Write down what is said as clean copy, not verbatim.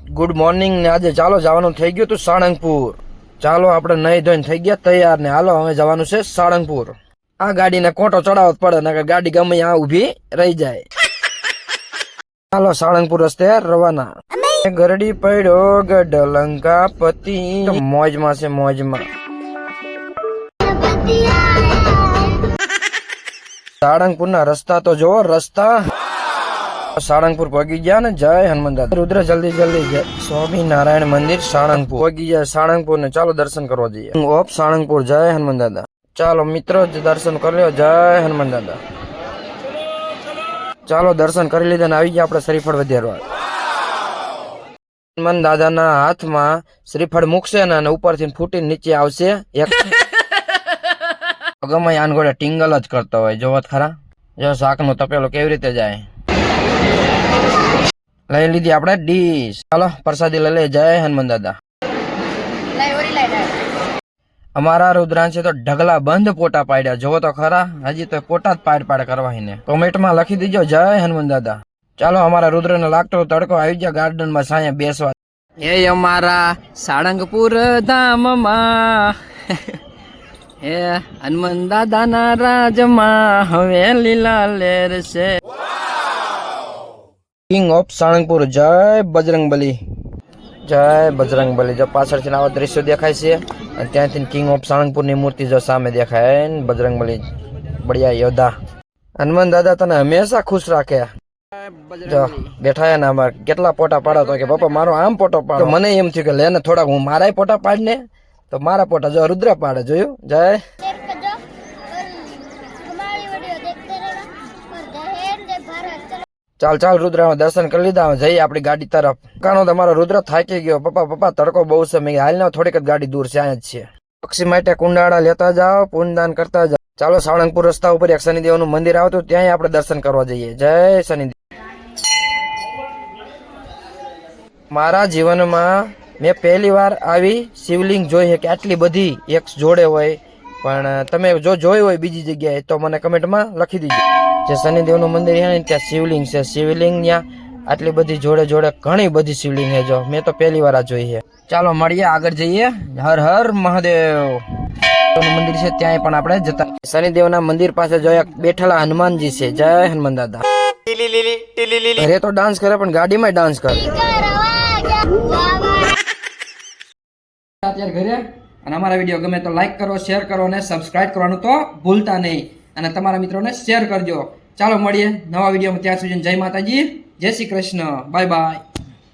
Good morning ને આજે ચાલો જવાનું થઈ ગયું તું સાળંગપુર. ચાલો આપણે નહીં ધોઈને થઈ ગયા તૈયાર ને હાલો હવે જવાનું છે સાળંગપુર. આ ગાડીને કોટો ચડાવવો જ પડે ને ગાડી ગમે ત્યાં ઊભી રહી જાય. ચાલો સાળંગપુર રસ્તે રવાના. ગરડી પડ્યો ગઢ લંકાપતિ મોજમાં છે મોજમાં. સાળંગપુર ના રસ્તા તો જોવો રસ્તા. સાળંગપુર પહોંચી ગયા ને જય હનુમાન દાદા. રુદ્ર જલ્દી જય સ્વામિનારાયણ મંદિર સાળંગપુર પહોંચી ગયા સાળંગપુર ને ચાલો દર્શન કરવા જઈએ. ઓપ સાળંગપુર જય હનુમાન દાદા. ચાલો મિત્રો દર્શન કરી લ્યો જય હનુમાન દાદા. ચાલો દર્શન કરી લીધા ને આવી ગયા આપણે શ્રીફળ વધારવા. હનુમાન દાદાના હાથમાં શ્રીફળ મૂકશે ને ઉપરથી ફૂટીને નીચે આવશે એક ગમે આનગોડે ટિંગલ જ કરતો હોય. જોવો ખરા જો શાક નું તપેલું કેવી રીતે જાય. લઈ લીધી આપણે ડીશ. ચાલો પ્રસાદી લઈ લે જય હનુમાન દાદા. અમારા રુદ્રાંશે તો ઢગલા બંધ પોટા પાડ્યા. જોવો તો ખરા હજી તો પોટા જ પાડ કરવાને. કોમેન્ટમાં લખી દીજો જય હનુમાન દાદા. ચાલો અમારા રુદ્ર ને લાગતો તડકો આવી ગયા ગાર્ડન માં સાયા બેસવા. હે અમારા સાળંગપુર ધામમાં હે હનુમાન દાદાના રાજમાં હવે લીલા લેર છે. કિંગ ઓફ સાળંગપુર જય બજરંગબલી જય બજરંગબલી. જો પાછળથી આવા દ્રશ્યો દેખાય છે અને ત્યાંથી કિંગ ઓફ સાળંગપુર ની મૂર્તિ જો સામે દેખાય ને બજરંગબલી બઢિયા યોદ્ધા. હનુમાન દાદા તને હંમેશા ખુશ રાખે. જો બેઠા ને અમારે કેટલા પોટા પાડો કે પપ્પા મારો આમ પોટો પાડો. મને એમ થયું કે લે ને થોડાક હું મારા પોટા પાડ ને તો મારા પોટા જો રુદ્ર પાડે. જોયું જય. ચાલ રુદ્ર દર્શન કરી લીધા જઈએ આપડી ગાડી તરફ. કાનો તમારો રુદ્ર થાકી ગયો. પપ્પા તડકો બહુ છે. મેં હાલ ને થોડીક જ ગાડી દૂર છે અહીંયા જ છે. પક્ષી માટે કુંડાળા લેતા જાઓ પુણ્યદાન કરતા જાઓ. ચાલો સાળંગપુર રસ્તા ઉપર એક શનિદેવ નું મંદિર આવતું ત્યાં આપણે દર્શન કરવા જઈએ. જય શનિદેવ. મારા જીવનમાં મેં પહેલી વાર આવી શિવલિંગ જોઈ છે કે આટલી બધી એક જોડે હોય. પણ તમે જો જોઈ હોય બીજી જગ્યાએ તો મને કમેન્ટમાં લખી દીજો. જે શનિદેવ નું મંદિર છે ને ત્યાં શિવલિંગ છે. શિવલિંગ ત્યાં આટલી બધી જોડે ઘણી બધી શિવલિંગ છે. જો મેં તો પહેલી વાર આ જોઈ છે. ચાલો મળીએ આગળ જઈએ. હર હર મહાદેવ મંદિર છે ત્યાં પણ આપણે જતા. શનિદેવ ના મંદિર પાસે જો એક બેઠેલા હનુમાનજી છે. જય હનુમાન દાદા. ઘરે તો ડાન્સ કરે પણ ગાડીમાં ડાન્સ કરે. અત્યારે ઘરે અને અમારા વિડીયો ગમે તો લાઈક કરો શેર કરો અને સબસ્ક્રાઇબ કરવાનું તો ભૂલતા નહીં. અને તમારા મિત્રોને શેર કરજો. ચાલો મળીએ નવા વિડીયોમાં. ત્યાં સુધી જય માતાજી જય શ્રી કૃષ્ણ બાય બાય.